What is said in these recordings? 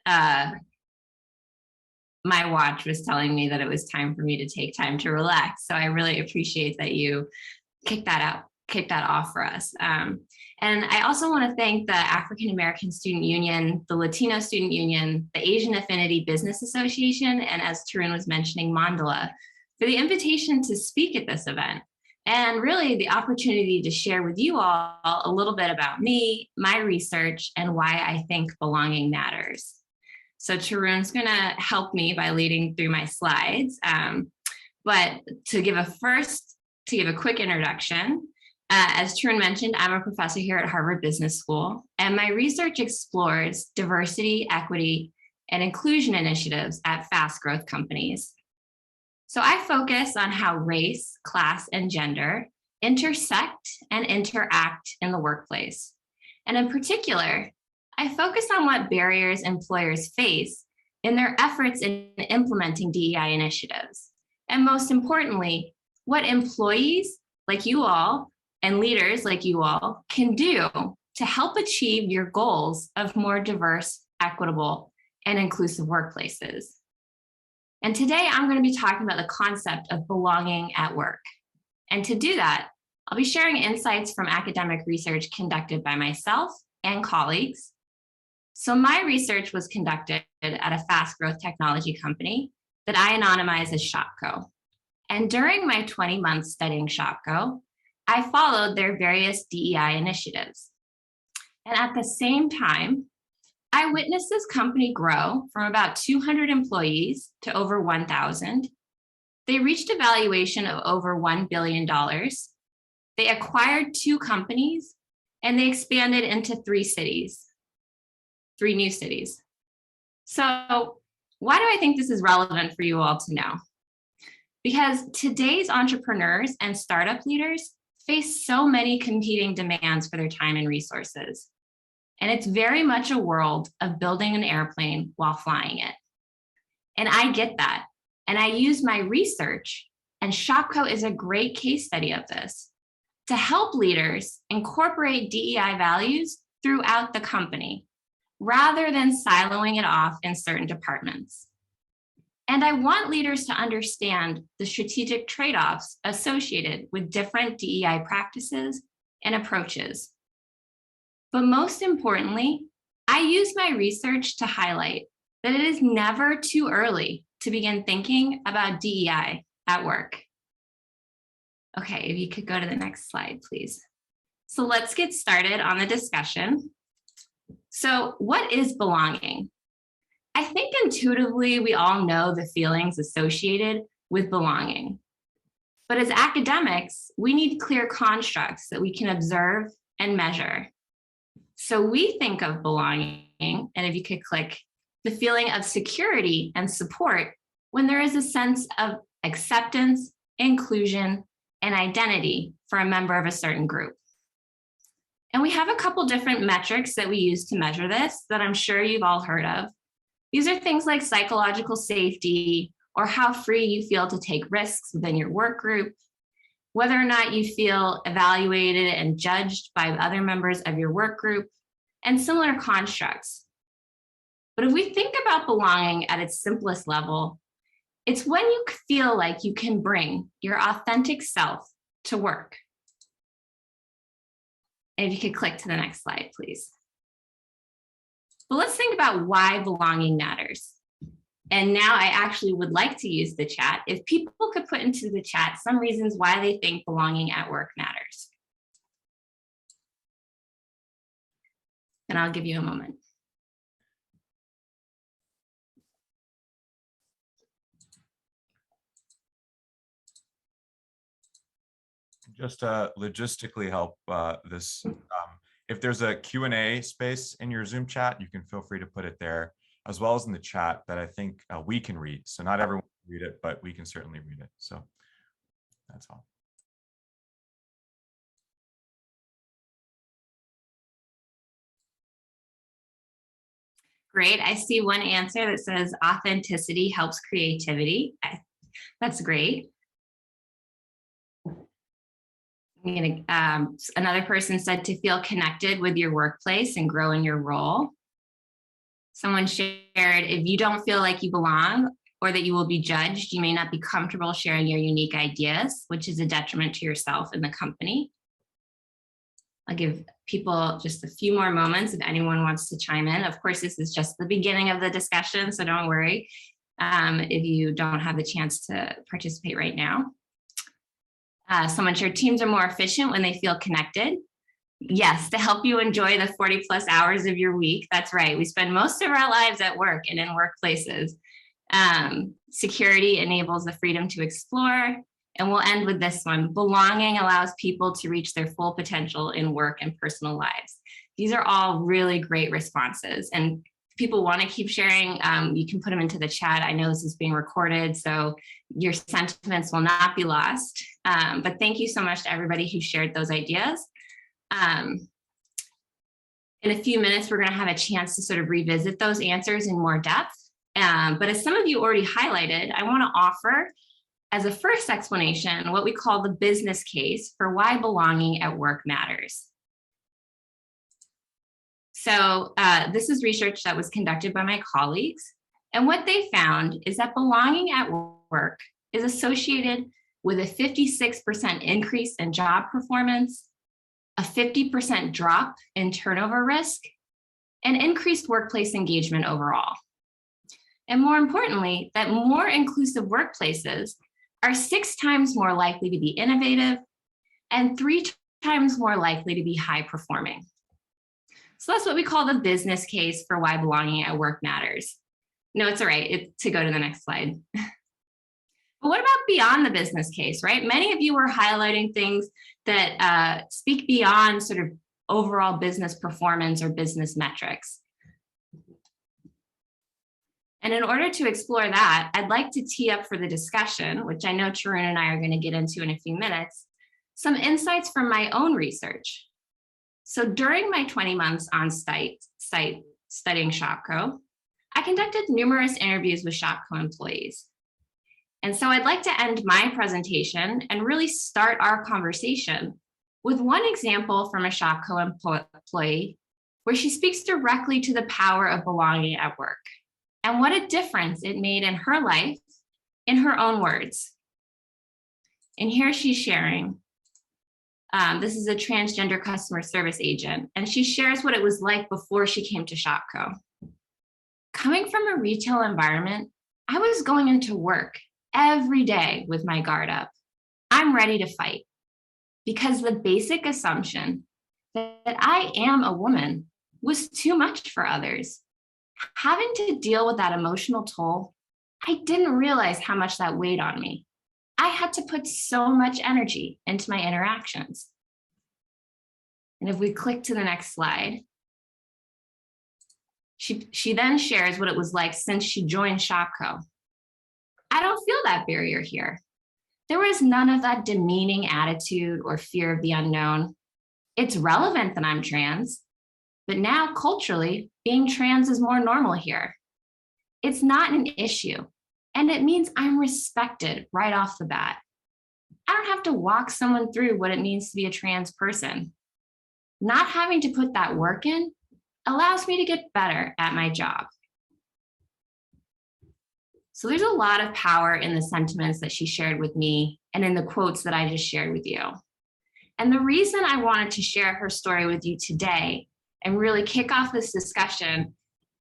my watch was telling me that it was time for me to take time to relax. So I really appreciate that you kicked that off for us. And I also want to thank the African American Student Union, the Latino Student Union, the Asian Affinity Business Association, and as Tarun was mentioning, Mandala, for the invitation to speak at this event. And really the opportunity to share with you all a little bit about me, my research, and why I think belonging matters. So Tarun's gonna help me by leading through my slides. But to give a quick introduction, as Tarun mentioned, I'm a professor here at Harvard Business School, and my research explores diversity, equity, and inclusion initiatives at fast growth companies. So I focus on how race, class, and gender intersect and interact in the workplace. And in particular, I focus on what barriers employers face in their efforts in implementing DEI initiatives. And most importantly, what employees like you all and leaders like you all can do to help achieve your goals of more diverse, equitable, and inclusive workplaces. And today I'm going to be talking about the concept of belonging at work. And to do that, I'll be sharing insights from academic research conducted by myself and colleagues. So my research was conducted at a fast growth technology company that I anonymize as Shopko. And during my 20 months studying Shopko, I followed their various DEI initiatives. And at the same time, I witnessed this company grow from about 200 employees to over 1,000. They reached a valuation of over $1 billion. They acquired 2 companies, and they expanded into 3 new cities. So why do I think this is relevant for you all to know? Because today's entrepreneurs and startup leaders face so many competing demands for their time and resources. And it's very much a world of building an airplane while flying it. And I get that. And I use my research, and Shopko is a great case study of this, to help leaders incorporate DEI values throughout the company, rather than siloing it off in certain departments. And I want leaders to understand the strategic trade-offs associated with different DEI practices and approaches. But most importantly, I use my research to highlight that it is never too early to begin thinking about DEI at work. Okay, if you could go to the next slide, please. So let's get started on the discussion. So what is belonging? I think intuitively we all know the feelings associated with belonging. But as academics, we need clear constructs that we can observe and measure. So we think of belonging, and if you could click, the feeling of security and support when there is a sense of acceptance, inclusion, and identity for a member of a certain group. And we have a couple different metrics that we use to measure this that I'm sure you've all heard of. These are things like psychological safety, or how free you feel to take risks within your work group, whether or not you feel evaluated and judged by other members of your work group, and similar constructs. But if we think about belonging at its simplest level, it's when you feel like you can bring your authentic self to work. And if you could click to the next slide, please. But let's think about why belonging matters. And now I actually would like to use the chat. If people could put into the chat some reasons why they think belonging at work matters. And I'll give you a moment. Just to logistically help this, if there's a Q&A space in your Zoom chat, you can feel free to put it there, as well as in the chat that I think we can read. So not everyone can read it, but we can certainly read it. So that's all. Great. I see one answer that says authenticity helps creativity. That's great. Another person said to feel connected with your workplace and grow in your role. Someone shared, if you don't feel like you belong or that you will be judged, you may not be comfortable sharing your unique ideas, which is a detriment to yourself and the company. I'll give people just a few more moments if anyone wants to chime in. Of course, this is just the beginning of the discussion, so don't worry if you don't have the chance to participate right now. Someone shared, teams are more efficient when they feel connected. Yes, to help you enjoy the 40+ hours of your week. That's right. We spend most of our lives at work and in workplaces. Security enables the freedom to explore. And we'll end with this one. Belonging allows people to reach their full potential in work and personal lives. These are all really great responses. And if people want to keep sharing, you can put them into the chat. I know this is being recorded, so your sentiments will not be lost. But thank you so much to everybody who shared those ideas. In a few minutes, we're going to have a chance to sort of revisit those answers in more depth. But as some of you already highlighted, I want to offer as a first explanation what we call the business case for why belonging at work matters. So this is research that was conducted by my colleagues. And what they found is that belonging at work is associated with a 56% increase in job performance, a 50% drop in turnover risk, and increased workplace engagement overall. And more importantly, that more inclusive workplaces are 6 times more likely to be innovative and 3 times more likely to be high performing. So that's what we call the business case for why belonging at work matters. No, it's all right to go to the next slide. But what about beyond the business case, right? Many of you were highlighting things that speak beyond sort of overall business performance or business metrics. And in order to explore that, I'd like to tee up for the discussion, which I know Tarun and I are going to get into in a few minutes, some insights from my own research. So during my 20 months on site studying Shopko, I conducted numerous interviews with Shopko employees. And so I'd like to end my presentation and really start our conversation with one example from a Shopko employee where she speaks directly to the power of belonging at work and what a difference it made in her life in her own words. And here she's sharing. This is a transgender customer service agent, and she shares what it was like before she came to Shopko. Coming from a retail environment, I was going into work every day with my guard up. I'm ready to fight because the basic assumption that I am a woman was too much for others. Having to deal with that emotional toll, I didn't realize how much that weighed on me. I had to put so much energy into my interactions. And if we click to the next slide, she then shares what it was like since she joined Shopko. I don't feel that barrier here. There was none of that demeaning attitude or fear of the unknown. It's relevant that I'm trans, but now culturally, being trans is more normal here. It's not an issue, and it means I'm respected right off the bat. I don't have to walk someone through what it means to be a trans person. Not having to put that work in allows me to get better at my job. So there's a lot of power in the sentiments that she shared with me and in the quotes that I just shared with you. And the reason I wanted to share her story with you today and really kick off this discussion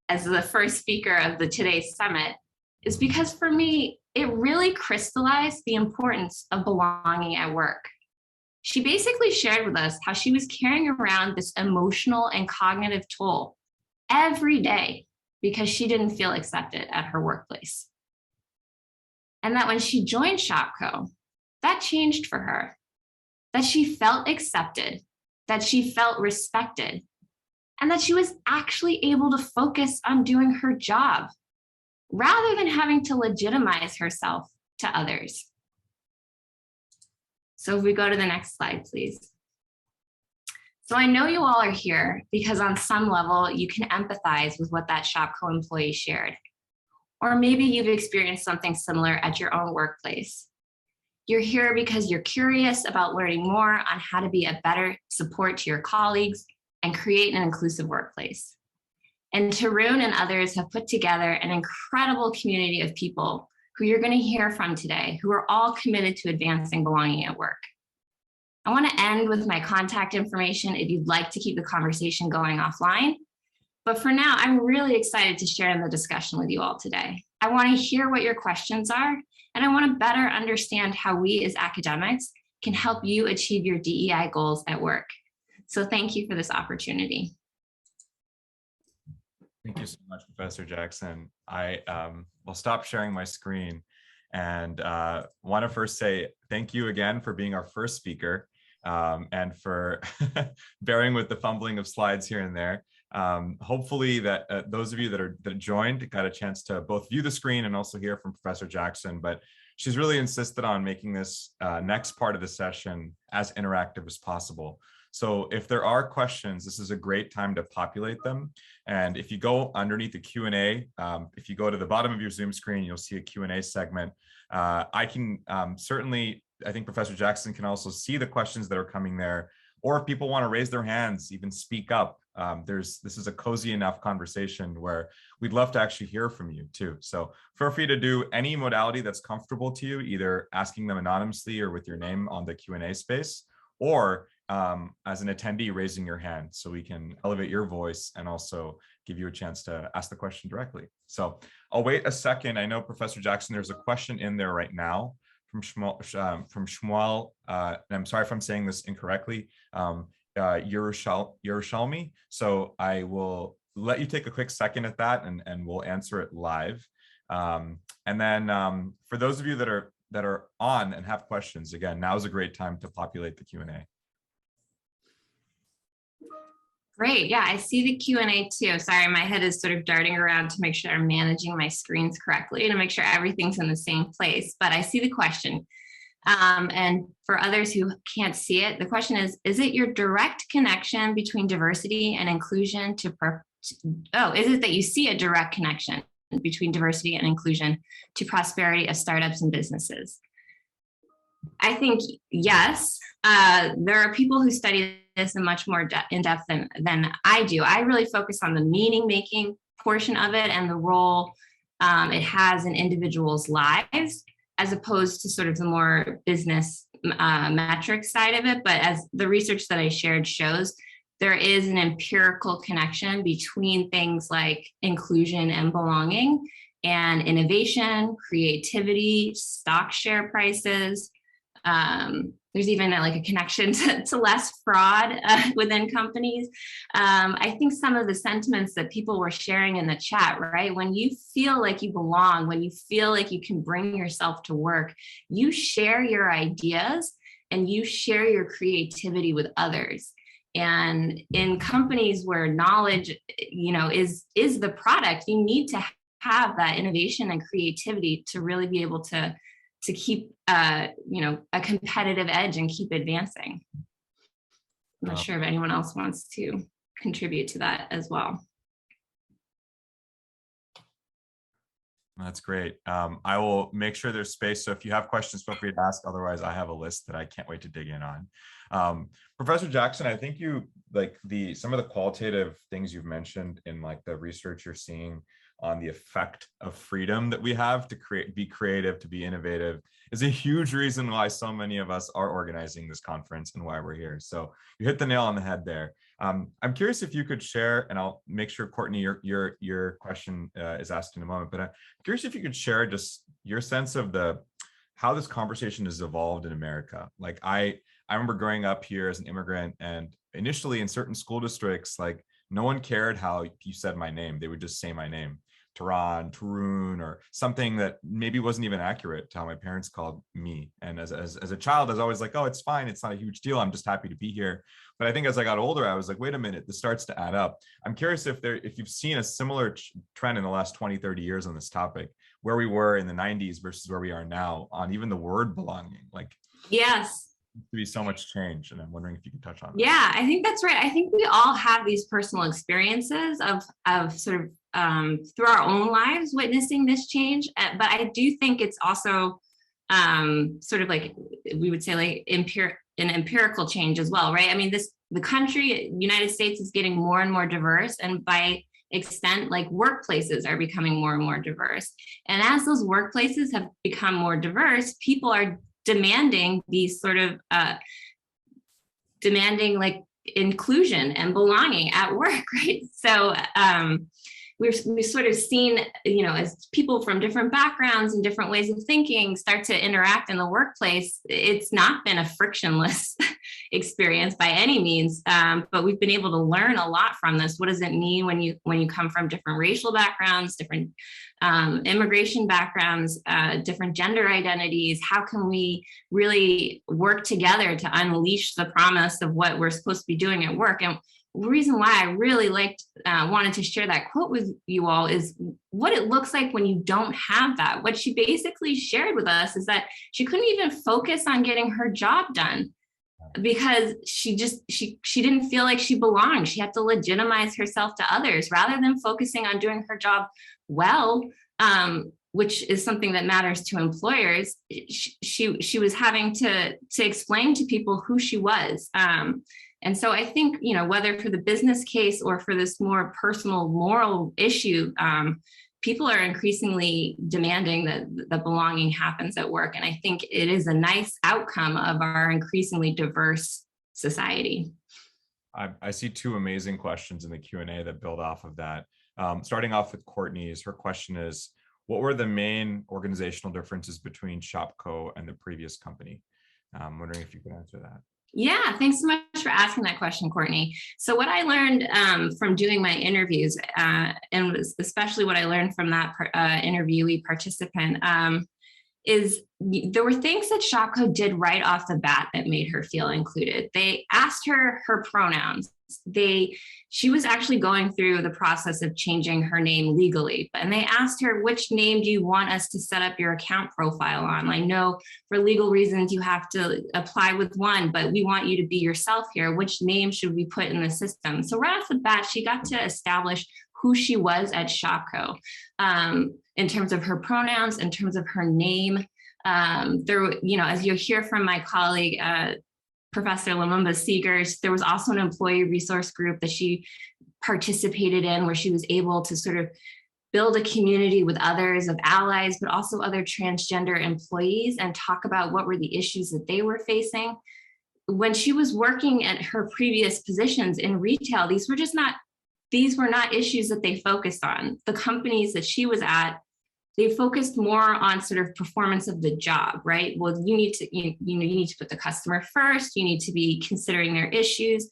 as the first speaker of today's summit is because for me, it really crystallized the importance of belonging at work. She basically shared with us how she was carrying around this emotional and cognitive toll every day because she didn't feel accepted at her workplace. And that when she joined Shopko, that changed for her, that she felt accepted, that she felt respected, and that she was actually able to focus on doing her job rather than having to legitimize herself to others. So if we go to the next slide, please. So I know you all are here because on some level you can empathize with what that Shopko employee shared. Or maybe you've experienced something similar at your own workplace. You're here because you're curious about learning more on how to be a better support to your colleagues and create an inclusive workplace. And Tarun and others have put together an incredible community of people who you're going to hear from today, who are all committed to advancing belonging at work. I want to end with my contact information if you'd like to keep the conversation going offline. But for now, I'm really excited to share in the discussion with you all today. I want to hear what your questions are, and I want to better understand how we as academics can help you achieve your DEI goals at work. So thank you for this opportunity. Thank you so much, Professor Jackson. I will stop sharing my screen and want to first say thank you again for being our first speaker and for bearing with the fumbling of slides here and there. Hopefully that those of you that joined got a chance to both view the screen and also hear from Professor Jackson, but she's really insisted on making this next part of the session as interactive as possible. So if there are questions, this is a great time to populate them. And if you go underneath the Q&A, if you go to the bottom of your Zoom screen, you'll see a Q&A segment. I can certainly, I think Professor Jackson can also see the questions that are coming there. Or if people want to raise their hands, even speak up, this is a cozy enough conversation where we'd love to actually hear from you too. So feel free to do any modality that's comfortable to you, either asking them anonymously or with your name on the Q&A space, or as an attendee raising your hand so we can elevate your voice and also give you a chance to ask the question directly. So I'll wait a second. I know Professor Jackson, there's a question in there right now from Shmuel, and I'm sorry if I'm saying this incorrectly, Yerushalmi. So I will let you take a quick second at that and we'll answer it live. And then for those of you that are on and have questions, again, now is a great time to populate the Q&A. Great. Yeah, I see the Q&A too. Sorry, my head is sort of darting around to make sure I'm managing my screens correctly and to make sure everything's in the same place. But I see the question. And for others who can't see it, the question is it your direct connection between diversity and inclusion is it that you see a direct connection between diversity and inclusion to prosperity of startups and businesses? I think yes. There are people who study this in much more in depth than I do. I really focus on the meaning making portion of it and the role it has in individuals' lives, as opposed to sort of the more business metric side of it. But as the research that I shared shows, there is an empirical connection between things like inclusion and belonging and innovation, creativity, stock share prices. There's even like a connection to less fraud within companies. I think some of the sentiments that people were sharing in the chat, right? When you feel like you belong, when you feel like you can bring yourself to work, you share your ideas and you share your creativity with others. And in companies where knowledge, is the product, you need to have that innovation and creativity to really be able to keep a competitive edge and keep advancing. I'm not sure if anyone else wants to contribute to that as well. That's great. I will make sure there's space. So if you have questions, feel free to ask. Otherwise, I have a list that I can't wait to dig in on. Professor Jackson, I think you some of the qualitative things you've mentioned in the research you're seeing on the effect of freedom that we have to be creative, to be innovative, is a huge reason why so many of us are organizing this conference and why we're here. So you hit the nail on the head there. I'm curious if you could share, and I'll make sure, Courtney, your question is asked in a moment, but I'm curious if you could share just your sense of how this conversation has evolved in America. I remember growing up here as an immigrant, and initially in certain school districts, no one cared how you said my name. They would just say my name. Tarun, or something that maybe wasn't even accurate to how my parents called me. And as a child, I was always like, oh, it's fine. It's not a huge deal. I'm just happy to be here. But I think as I got older, I was like, wait a minute, this starts to add up. I'm curious if you've seen a similar trend in the last 20, 30 years on this topic, where we were in the 90s versus where we are now on even the word belonging. Yes. To be so much change, and I'm wondering if you can touch on that. Yeah, I think that's right. I think we all have these personal experiences of sort of through our own lives witnessing this change, but I do think it's also sort of we would say an empirical change as well, right? I mean, the country, United States, is getting more and more diverse, and by extent, like workplaces are becoming more and more diverse. And as those workplaces have become more diverse, people are demanding these sort of demanding like inclusion and belonging at work, right? So we've sort of seen, you know, as people from different backgrounds and different ways of thinking start to interact in the workplace, it's not been a frictionless experience by any means, but we've been able to learn a lot from this. What does it mean when you come from different racial backgrounds, different immigration backgrounds, different gender identities? How can we really work together to unleash the promise of what we're supposed to be doing at work? And the reason why I really wanted to share that quote with you all is what it looks like when you don't have that. What she basically shared with us is that she couldn't even focus on getting her job done because she didn't feel like she belonged. She had to legitimize herself to others rather than focusing on doing her job well, which is something that matters to employers. She was having to explain to people who she was. And so I think, you know, whether for the business case or for this more personal moral issue, people are increasingly demanding that the belonging happens at work. And I think it is a nice outcome of our increasingly diverse society. I see two amazing questions in the Q&A that build off of that. Starting off with Courtney's, her question is, what were the main organizational differences between Shopko and the previous company? I'm wondering if you could answer that. Yeah, thanks so much for asking that question, Courtney. So what I learned from doing my interviews, and especially what I learned from that interviewee participant, is there were things that Shopko did right off the bat that made her feel included. They asked her pronouns. She was actually going through the process of changing her name legally, and they asked her, which name do you want us to set up your account profile on? I know for legal reasons you have to apply with one, but we want you to be yourself here. Which name should we put in the system? So right off the bat, she got to establish who she was at Shopko in terms of her pronouns, in terms of her name. There, you know, as you'll hear from my colleague, Professor Lumumba Seegers, there was also an employee resource group that she participated in where she was able to sort of build a community with others of allies, but also other transgender employees and talk about what were the issues that they were facing. When she was working at her previous positions in retail, these were not issues that they focused on. The companies that she was at, they focused more on sort of performance of the job, right? Well, you need to put the customer first. You need to be considering their issues.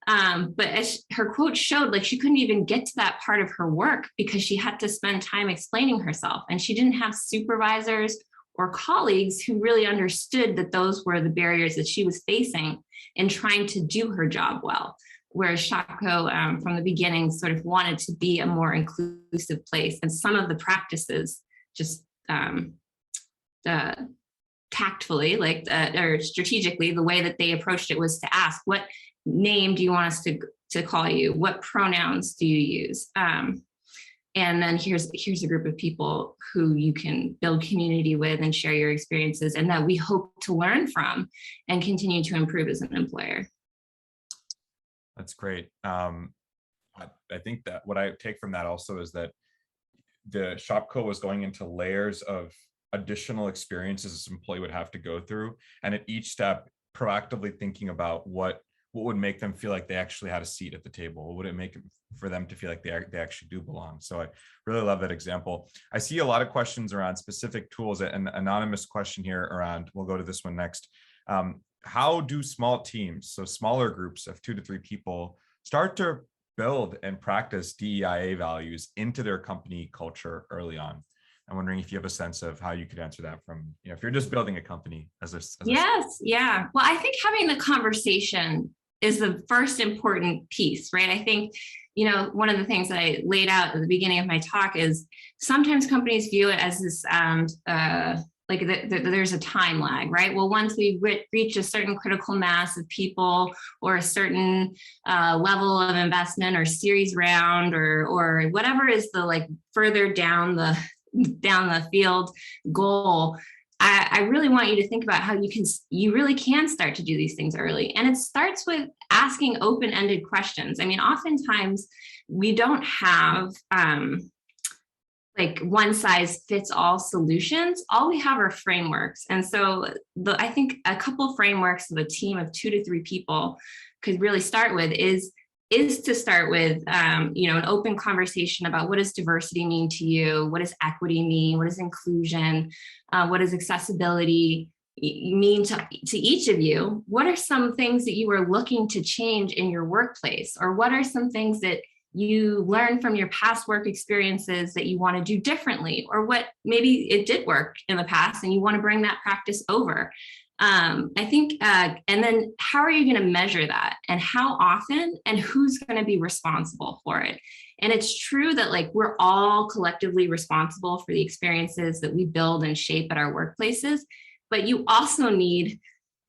But as her quote showed, like she couldn't even get to that part of her work because she had to spend time explaining herself, and she didn't have supervisors or colleagues who really understood that those were the barriers that she was facing in trying to do her job well. Whereas Shopko, from the beginning, sort of wanted to be a more inclusive place, and some of the practices just tactfully, or strategically, the way that they approached it was to ask, what name do you want us to call you? What pronouns do you use? And then here's a group of people who you can build community with and share your experiences, and that we hope to learn from and continue to improve as an employer. That's great. I think that what I take from that also is that the Shopko was going into layers of additional experiences this employee would have to go through, and at each step proactively thinking about what would make them feel like they actually had a seat at the table. What would it make for them to feel like they actually do belong? So I really love that example. I see a lot of questions around specific tools. An anonymous question here around, we'll go to this one next. How do small teams, so smaller groups of 2 to 3 people, start to build and practice DEIA values into their company culture early on? I'm wondering if you have a sense of how you could answer that from, you know, if you're just building a company Yes, yeah. Well, I think having the conversation is the first important piece, right? I think, you know, one of the things that I laid out at the beginning of my talk is sometimes companies view it as this, there's a time lag, right? Well, once we reach a certain critical mass of people or a certain level of investment or series round or whatever is the further down the field goal, I really want you to think about how you really can start to do these things early. And it starts with asking open-ended questions. I mean, oftentimes we don't have like one size fits all solutions. All we have are frameworks. And so I think a couple frameworks of a team of 2 to 3 people could really start with is to start with, an open conversation about what does diversity mean to you? What does equity mean? What does inclusion? What does accessibility mean to each of you? What are some things that you are looking to change in your workplace? Or what are some things that you learn from your past work experiences that you want to do differently, or what maybe it did work in the past and you want to bring that practice over? I think, and then how are you going to measure that, and how often, and who's going to be responsible for it? And it's true that like we're all collectively responsible for the experiences that we build and shape at our workplaces, but you also need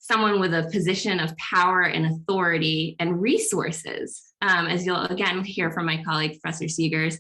someone with a position of power and authority and resources, as you'll again hear from my colleague, Professor Seegers,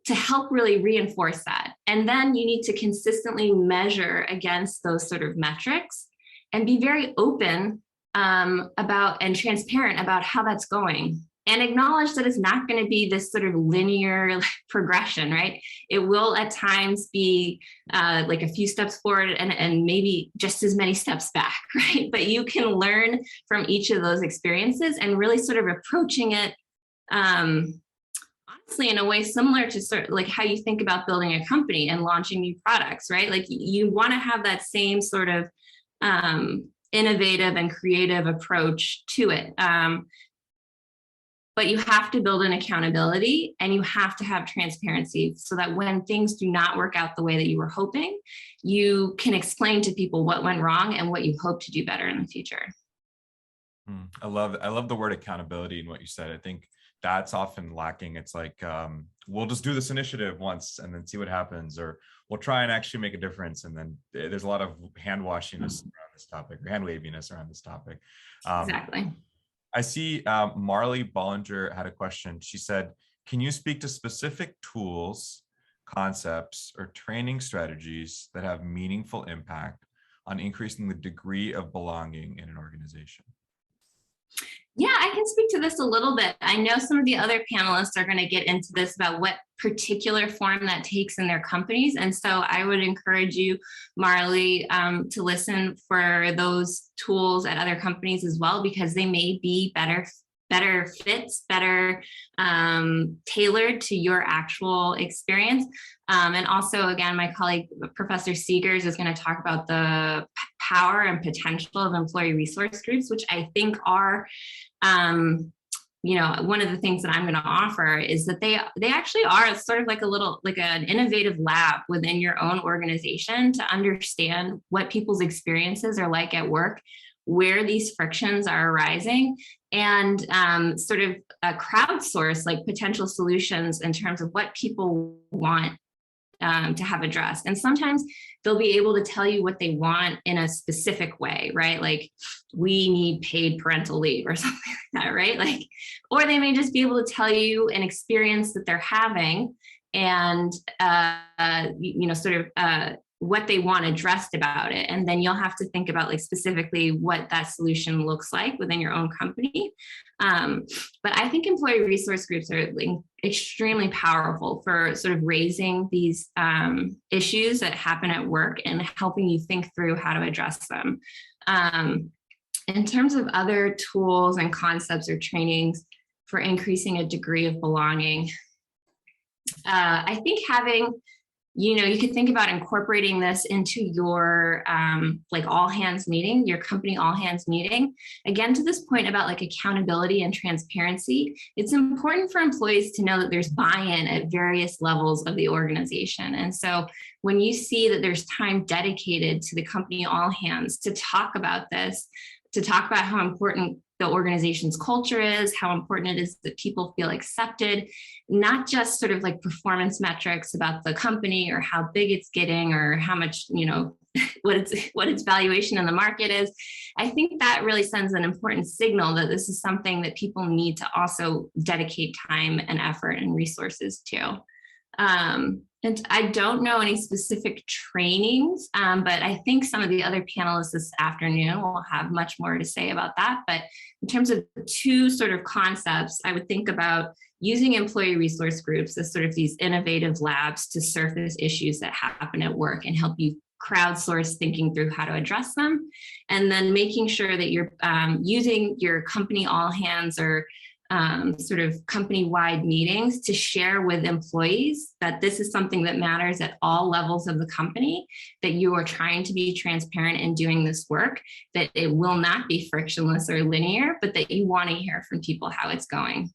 to help really reinforce that. And then you need to consistently measure against those sort of metrics and be very open about and transparent about how that's going. And acknowledge that it's not going to be this sort of linear progression, right? It will at times be like a few steps forward and maybe just as many steps back, right? But you can learn from each of those experiences and really sort of approaching it honestly in a way similar to sort of like how you think about building a company and launching new products, right? Like you want to have that same sort of innovative and creative approach to it. But you have to build an accountability, and you have to have transparency so that when things do not work out the way that you were hoping, you can explain to people what went wrong and what you hope to do better in the future. I love the word accountability in what you said. I think that's often lacking. It's like, we'll just do this initiative once and then see what happens, or we'll try and actually make a difference. And then there's a lot of hand washiness around this topic, or hand waviness around this topic. Exactly. I see Marley Bollinger had a question. She said, can you speak to specific tools, concepts, or training strategies that have meaningful impact on increasing the degree of belonging in an organization? Yeah, I can speak to this a little bit. I know some of the other panelists are going to get into this about what particular form that takes in their companies. And so I would encourage you, Marley, to listen for those tools at other companies as well, because they may be better fits, better tailored to your actual experience. And also, again, my colleague, Professor Seegers, is going to talk about the power and potential of employee resource groups, which I think are, one of the things that I'm going to offer is that they actually are sort of like an innovative lab within your own organization to understand what people's experiences are like at work, where these frictions are arising, and sort of crowdsource like potential solutions in terms of what people want to have addressed. And sometimes they'll be able to tell you what they want in a specific way, right? Like, we need paid parental leave or something like that, right? Like, or they may just be able to tell you an experience that they're having and, what they want addressed about it. And then you'll have to think about like specifically what that solution looks like within your own company. But I think employee resource groups are like extremely powerful for sort of raising these issues that happen at work and helping you think through how to address them. In terms of other tools and concepts or trainings for increasing a degree of belonging, I think having, you could think about incorporating this into your like all hands meeting, your company all hands meeting. Again, to this point about like accountability and transparency, it's important for employees to know that there's buy-in at various levels of the organization. And so when you see that there's time dedicated to the company all hands to talk about this, to talk about how important the organization's culture is, how important it is that people feel accepted, not just sort of like performance metrics about the company or how big it's getting or how much, what its valuation in the market is. I think that really sends an important signal that this is something that people need to also dedicate time and effort and resources to. And I don't know any specific trainings, but I think some of the other panelists this afternoon will have much more to say about that. But in terms of the two sort of concepts, I would think about using employee resource groups as sort of these innovative labs to surface issues that happen at work and help you crowdsource thinking through how to address them. And then making sure that you're using your company all hands or sort of company-wide meetings to share with employees that this is something that matters at all levels of the company, that you are trying to be transparent in doing this work, that it will not be frictionless or linear, but that you want to hear from people how it's going.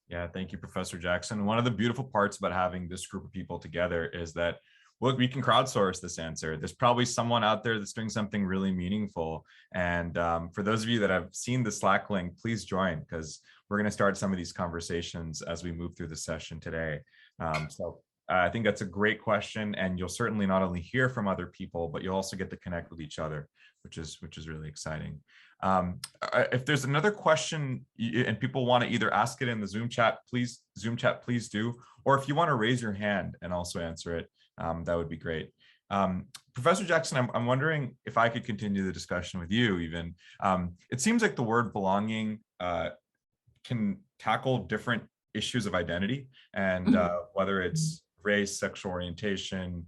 Yeah, thank you, Professor Jackson. One of the beautiful parts about having this group of people together is that, look, we can crowdsource this answer. There's probably someone out there that's doing something really meaningful. And for those of you that have seen the Slack link, please join, because we're going to start some of these conversations as we move through the session today. I think that's a great question, and you'll certainly not only hear from other people, but you'll also get to connect with each other, which is really exciting. If there's another question and people want to either ask it in the Zoom chat, please do. Or if you want to raise your hand and also answer it, that would be great. Professor Jackson, I'm wondering if I could continue the discussion with you even. It seems like the word belonging can tackle different issues of identity, and whether it's race, sexual orientation,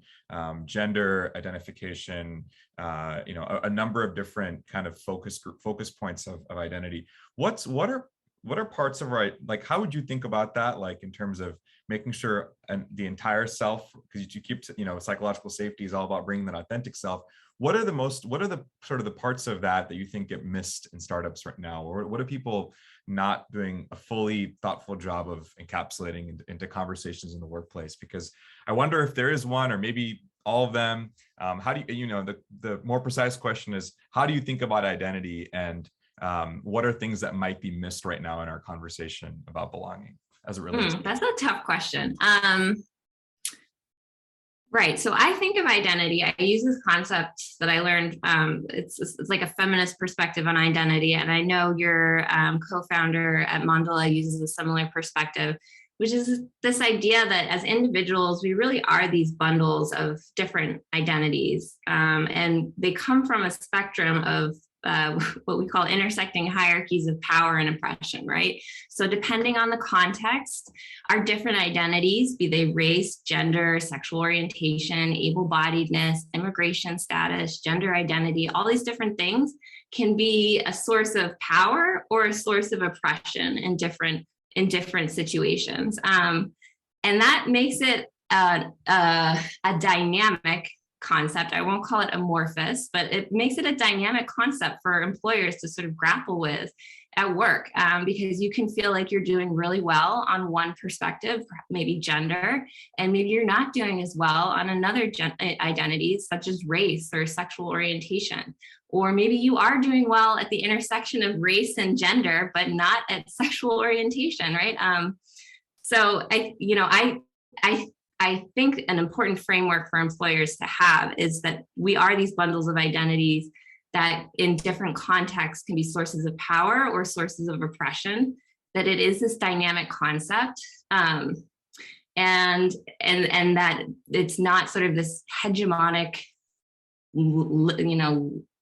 gender identification, a number of different kind of focus points of identity. What are parts of like, how would you think about that, like in terms of making sure the entire self, because you keep, psychological safety is all about bringing that authentic self. What are the sort of the parts of that you think get missed in startups right now? Or what are people not doing a fully thoughtful job of encapsulating into conversations in the workplace? Because I wonder if there is one, or maybe all of them. How do you, the more precise question is, how do you think about identity, and what are things that might be missed right now in our conversation about belonging as it relates? That's a tough question. Right. So I think of identity. I use this concept that I learned. It's like a feminist perspective on identity. And I know your co-founder at Mondala uses a similar perspective, which is this idea that as individuals, we really are these bundles of different identities. And they come from a spectrum of what we call intersecting hierarchies of power and oppression, right? So depending on the context, our different identities, be they race, gender, sexual orientation, able-bodiedness, immigration status, gender identity, all these different things can be a source of power or a source of oppression in different situations. And that makes it a dynamic concept. I won't call it amorphous, but it makes it a dynamic concept for employers to sort of grapple with at work, because you can feel like you're doing really well on one perspective, maybe gender, and maybe you're not doing as well on another identity, such as race or sexual orientation. Or maybe you are doing well at the intersection of race and gender, but not at sexual orientation, right? So I think an important framework for employers to have is that we are these bundles of identities that in different contexts can be sources of power or sources of oppression, that it is this dynamic concept, and that it's not sort of this hegemonic,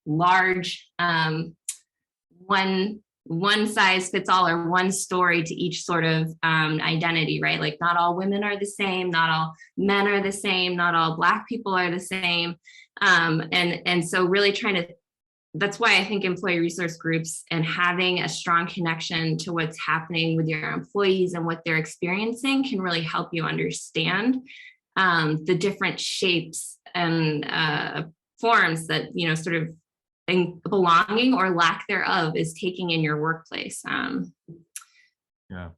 large one size fits all or one story to each sort of identity, right? Like not all women are the same, not all men are the same, not all Black people are the same. And so really that's why I think employee resource groups and having a strong connection to what's happening with your employees and what they're experiencing can really help you understand the different shapes and forms that, sort of belonging or lack thereof is taking in your workplace. Yeah,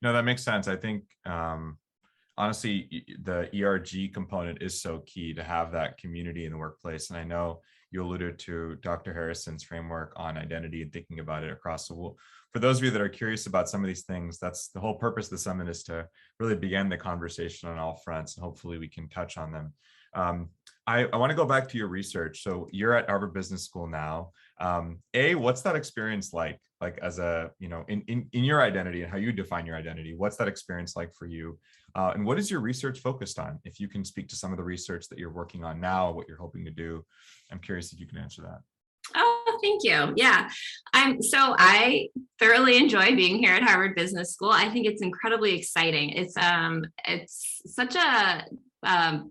no, that makes sense. I think honestly, the ERG component is so key to have that community in the workplace. And I know you alluded to Dr. Harrison's framework on identity and thinking about it across the world. For those of you that are curious about some of these things, that's the whole purpose of the summit, is to really begin the conversation on all fronts, and hopefully we can touch on them. I want to go back to your research. So you're at Harvard Business School now. What's that experience like? Like as a, in your identity and how you define your identity, what's that experience like for you? And what is your research focused on? If you can speak to some of the research that you're working on now, what you're hoping to do, I'm curious if you can answer that. Oh, thank you. Yeah. I thoroughly enjoy being here at Harvard Business School. I think it's incredibly exciting. It's such a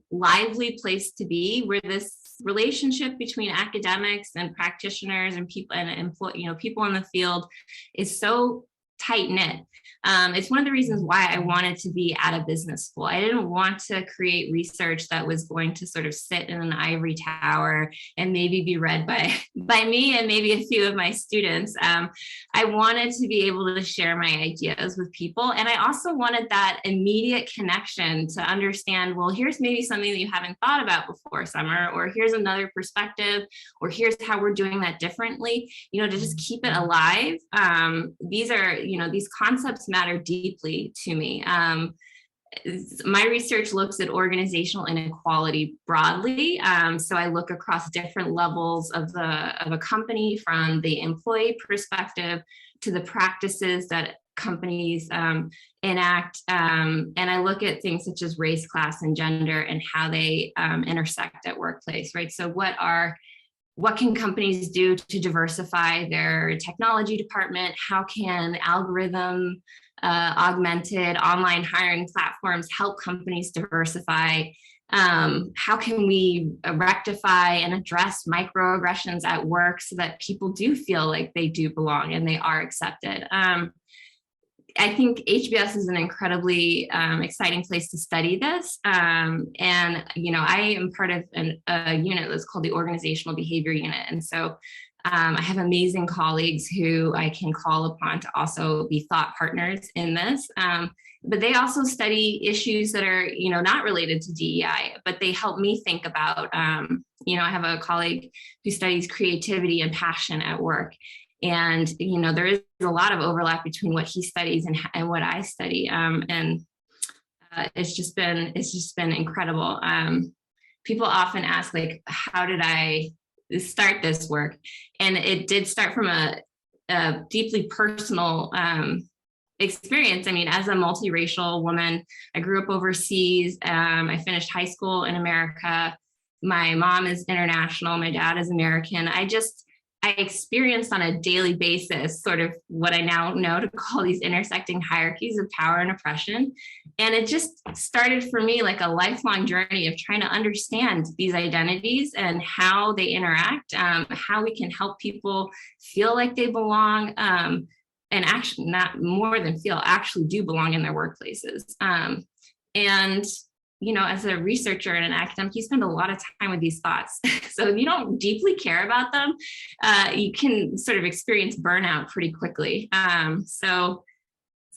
lively place to be, where this relationship between academics and practitioners and people and people in the field is so tight knit. It's one of the reasons why I wanted to be at a business school. I didn't want to create research that was going to sort of sit in an ivory tower and maybe be read by me and maybe a few of my students. I wanted to be able to share my ideas with people. And I also wanted that immediate connection to understand, well, here's maybe something that you haven't thought about before, Summer, or here's another perspective, or here's how we're doing that differently, to just keep it alive. These concepts matter deeply to me. My research looks at organizational inequality broadly. So I look across different levels of a company, from the employee perspective to the practices that companies enact. And I look at things such as race, class, and gender, and how they intersect at workplace, right? So what can companies do to diversify their technology department? How can algorithm augmented online hiring platforms help companies diversify? How can we rectify and address microaggressions at work so that people do feel like they do belong and they are accepted? I think HBS is an incredibly exciting place to study this. I am part of a unit that's called the Organizational Behavior Unit. And so I have amazing colleagues who I can call upon to also be thought partners in this. But they also study issues that are, not related to DEI, but they help me think about, I have a colleague who studies creativity and passion at work. And, there is a lot of overlap between what he studies and what I study. It's just been incredible. People often ask, like, how did I start this work? And it did start from a deeply personal experience. I mean, as a multiracial woman, I grew up overseas. I finished high school in America. My mom is international. My dad is American. I experienced on a daily basis sort of what I now know to call these intersecting hierarchies of power and oppression. And it just started for me like a lifelong journey of trying to understand these identities and how they interact, how we can help people feel like they belong, and actually, not more than feel, actually do belong in their workplaces. As a researcher and an academic, you spend a lot of time with these thoughts. So if you don't deeply care about them, you can sort of experience burnout pretty quickly. So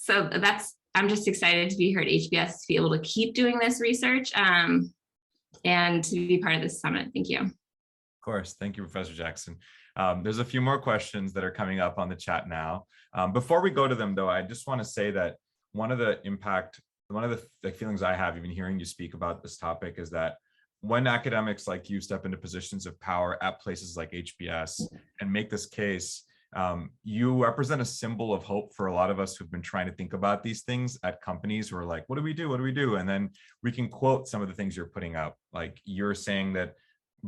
I'm just excited to be here at HBS, to be able to keep doing this research and to be part of this summit. Thank you. Of course. Thank you, Professor Jackson. There's a few more questions that are coming up on the chat now. Before we go to them, though, I just want to say that one of the feelings I have even hearing you speak about this topic is that when academics like you step into positions of power at places like HBS and make this case, you represent a symbol of hope for a lot of us who've been trying to think about these things at companies who are like, what do we do? What do we do? And then we can quote some of the things you're putting out. Like you're saying that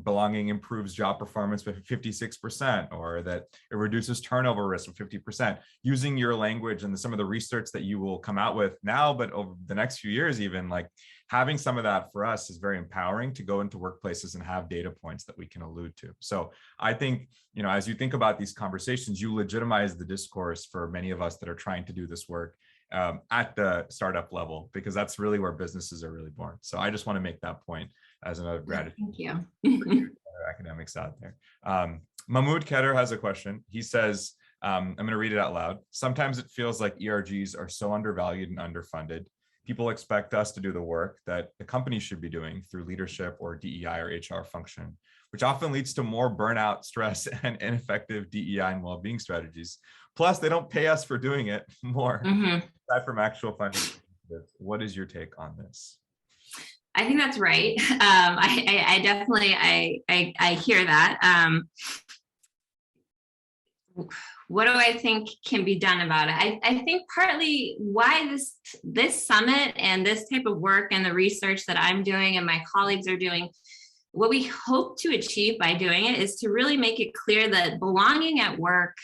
belonging improves job performance by 56%, or that it reduces turnover risk by 50%, using your language and some of the research that you will come out with now, but over the next few years, even like having some of that for us is very empowering to go into workplaces and have data points that we can allude to. So I think, as you think about these conversations, you legitimize the discourse for many of us that are trying to do this work at the startup level, because that's really where businesses are really born. So I just want to make that point as another gratitude. Thank you. Academics out there. Mahmoud Keter has a question. He says, I'm going to read it out loud. Sometimes it feels like ERGs are so undervalued and underfunded. people expect us to do the work that the company should be doing through leadership or DEI or HR function, which often leads to more burnout, stress, and ineffective DEI and well-being strategies. Plus, they don't pay us for doing it more, aside from actual financial. What is your take on this? I think that's right. I definitely, I hear that. What do I think can be done about it? I think partly why this summit and this type of work and the research that I'm doing and my colleagues are doing, what we hope to achieve by doing it is to really make it clear that belonging at work,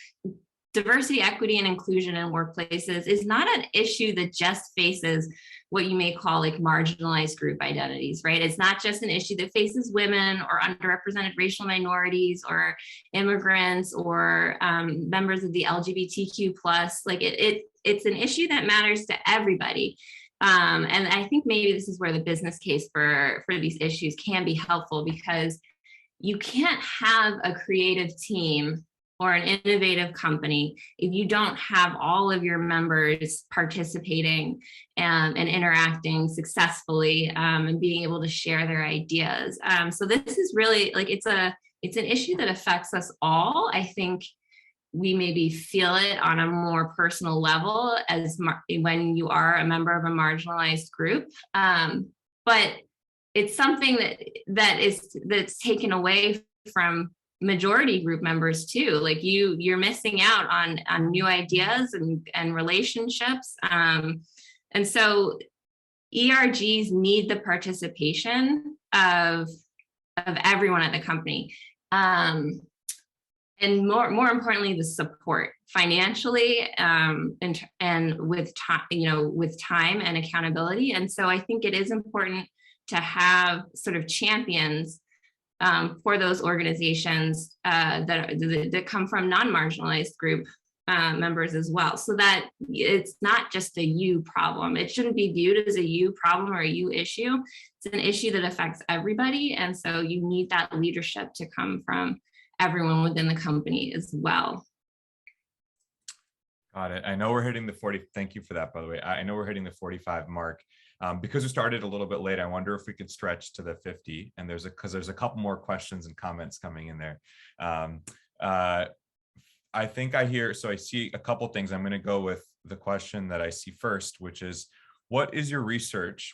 diversity, equity, and inclusion in workplaces is not an issue that just faces what you may call like marginalized group identities, right? It's not just an issue that faces women or underrepresented racial minorities or immigrants or members of the LGBTQ plus. Like it's an issue that matters to everybody. And I think maybe this is where the business case for these issues can be helpful, because you can't have a creative team or an innovative company if you don't have all of your members participating and interacting successfully and being able to share their ideas. So this is really like, it's an issue that affects us all. I think we maybe feel it on a more personal level when you are a member of a marginalized group. But it's something that's taken away from majority group members too. Like you're missing out on new ideas and relationships. And so ERGs need the participation of everyone at the company. And more importantly, the support financially and with time, with time and accountability. And so I think it is important to have sort of champions for those organizations that come from non-marginalized group members as well, so that it's not just a you problem. It shouldn't be viewed as a you problem or a you issue. It's an issue that affects everybody. And so you need that leadership to come from everyone within the company as well. Got it. I know we're hitting the 40. Thank you for that, by the way. I know we're hitting the 45 mark. Because we started a little bit late, I wonder if we could stretch to the 50. And there's a couple more questions and comments coming in there. I think I see a couple things. I'm going to go with the question that I see first, which is, what would your research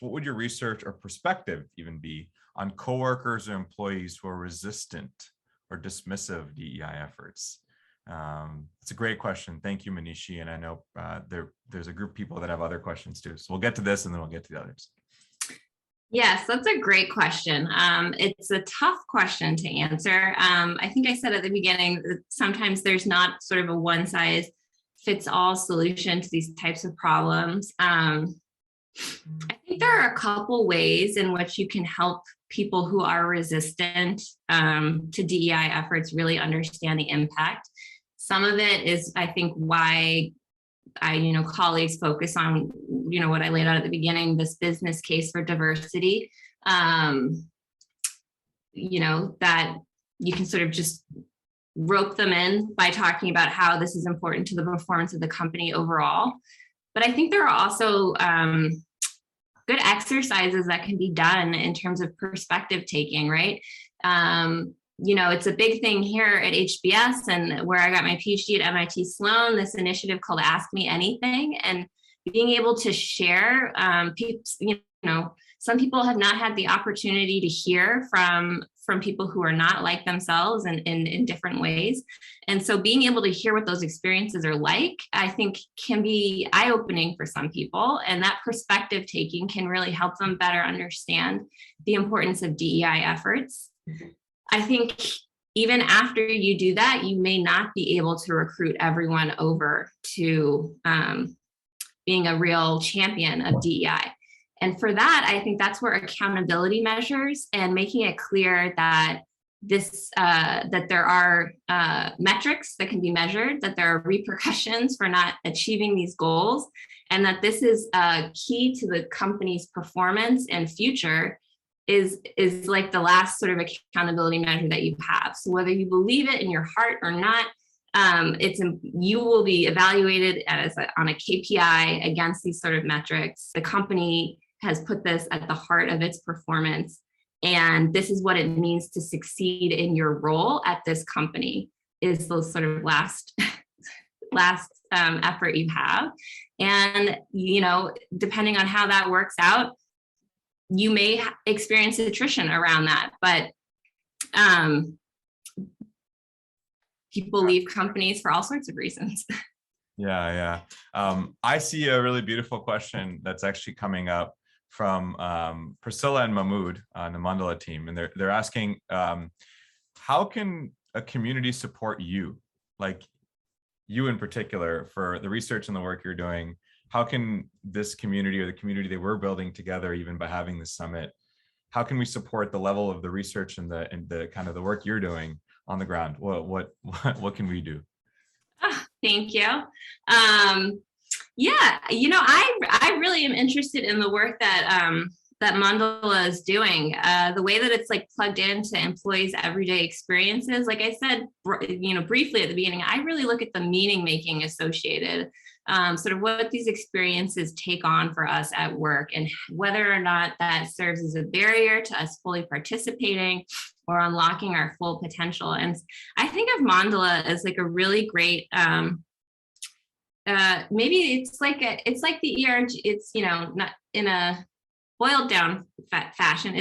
or perspective even be on coworkers or employees who are resistant or dismissive of DEI efforts? It's a great question. Thank you, Manishi. And I know there's a group of people that have other questions too. So we'll get to this and then we'll get to the others. Yes, that's a great question. It's a tough question to answer. I think I said at the beginning that sometimes there's not sort of a one size fits all solution to these types of problems. I think there are a couple ways in which you can help people who are resistant to DEI efforts really understand the impact. Some of it is, I think, why colleagues focus on, what I laid out at the beginning, this business case for diversity, that you can sort of just rope them in by talking about how this is important to the performance of the company overall. But I think there are also good exercises that can be done in terms of perspective taking, right? It's a big thing here at HBS and where I got my PhD at MIT Sloan, this initiative called Ask Me Anything, and being able to share, some people have not had the opportunity to hear from people who are not like themselves and in different ways. And so being able to hear what those experiences are like, I think can be eye-opening for some people. And that perspective taking can really help them better understand the importance of DEI efforts. I think even after you do that, you may not be able to recruit everyone over to being a real champion of DEI. And for that, I think that's where accountability measures and making it clear that that there are metrics that can be measured, that there are repercussions for not achieving these goals, and that this is key to the company's performance and future is like the last sort of accountability measure that you have. So whether you believe it in your heart or not, You will be evaluated on a KPI against these sort of metrics. The company has put this at the heart of its performance, and this is what it means to succeed in your role at this company, is those sort of last effort you have. And, you know, depending on how that works out, you may experience attrition around that, but people leave companies for all sorts of reasons. Yeah. I see a really beautiful question that's actually coming up from Priscilla and Mahmood on the Mandala team. And they're asking, how can a community support you? Like you in particular, for the research and the work you're doing, how can this community, or the community that we're building together, even by having this summit, how can we support the level of the research and the kind of the work you're doing on the ground? What can we do? Oh, thank you. Yeah, you know, I really am interested in the work that that Mandala is doing. The way that it's like plugged into employees' everyday experiences. Like I said, you know, briefly at the beginning, I really look at the meaning making associated, sort of what these experiences take on for us at work, and whether or not that serves as a barrier to us fully participating or unlocking our full potential. And I think of Mandala as like a really great, maybe it's like the ERG. It's, you know, not in a boiled down fashion.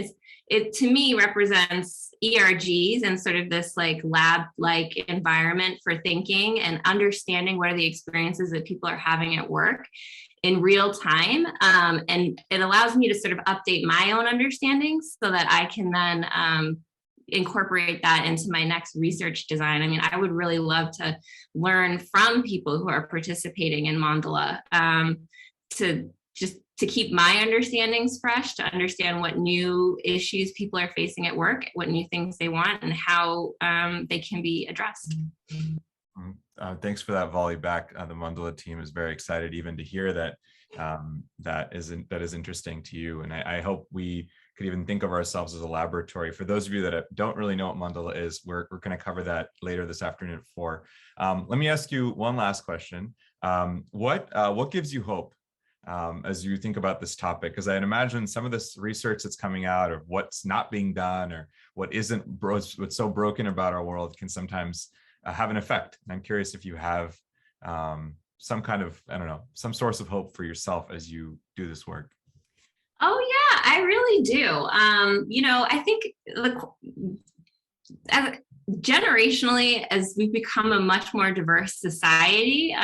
It to me represents ERGs and sort of this like lab like environment for thinking and understanding what are the experiences that people are having at work in real time. And it allows me to sort of update my own understandings so that I can then incorporate that into my next research design. I mean, I would really love to learn from people who are participating in Mandala, to keep my understandings fresh, to understand what new issues people are facing at work, what new things they want, and how they can be addressed. Thanks for that volley back. The Mandala team is very excited even to hear that that is interesting to you. And I hope we could even think of ourselves as a laboratory. For those of you that don't really know what Mandala is, we're going to cover that later this afternoon at 4. Let me ask you one last question. What gives you hope as you think about this topic? Because I imagine some of this research that's coming out of what's not being done or what's so broken about our world can sometimes have an effect. And I'm curious if you have some kind of, I don't know, some source of hope for yourself as you do this work. Oh yeah, I really do. You know, I think generationally, as we've become a much more diverse society,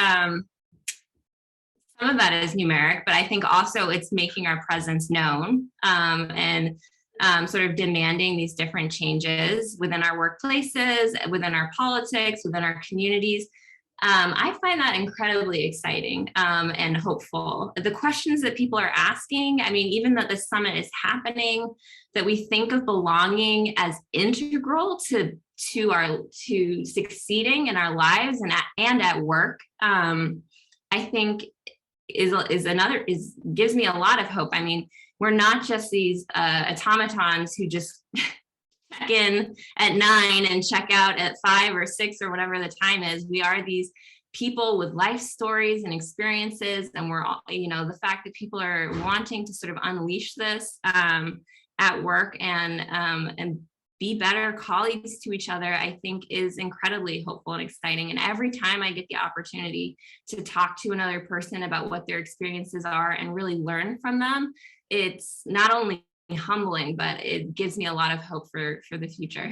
some of that is numeric, but I think also it's making our presence known, and sort of demanding these different changes within our workplaces, within our politics, within our communities. I find that incredibly exciting and hopeful. The questions that people are asking, I mean, even that the summit is happening, that we think of belonging as integral to succeeding in our lives and at work, I think gives me a lot of hope. I mean, we're not just these automatons who just check in at 9 and check out at 5 or 6 or whatever the time is. We are these people with life stories and experiences, and we're all, you know, the fact that people are wanting to sort of unleash this at work and be better colleagues to each other, I think is incredibly hopeful and exciting. And every time I get the opportunity to talk to another person about what their experiences are and really learn from them, it's not only humbling, but it gives me a lot of hope for the future.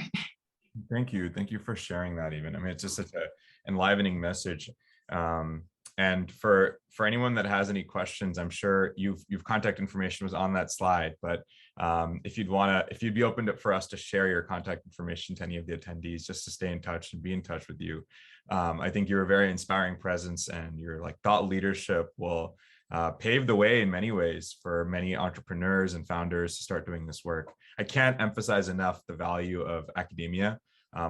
Thank you for sharing that. Even, I mean, it's just such a enlivening message. And for anyone that has any questions, I'm sure you've contact information was on that slide, but if you'd be open for us to share your contact information to any of the attendees, just to stay in touch and be in touch with you. I think you're a very inspiring presence, and your like thought leadership will pave the way in many ways for many entrepreneurs and founders to start doing this work. I can't emphasize enough the value of academia,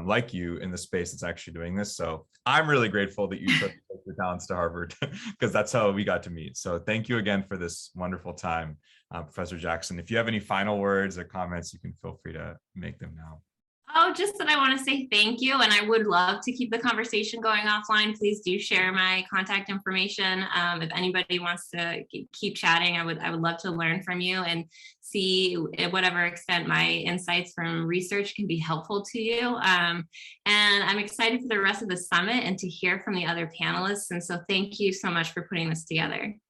like you, in the space that's actually doing this. So I'm really grateful that you took your talents to Harvard, because that's how we got to meet. So thank you again for this wonderful time, Professor Jackson. If you have any final words or comments, you can feel free to make them now. Oh, just that I want to say thank you. And I would love to keep the conversation going offline. Please do share my contact information. If anybody wants to keep chatting, I would love to learn from you and see at whatever extent my insights from research can be helpful to you. And I'm excited for the rest of the summit and to hear from the other panelists. And so thank you so much for putting this together.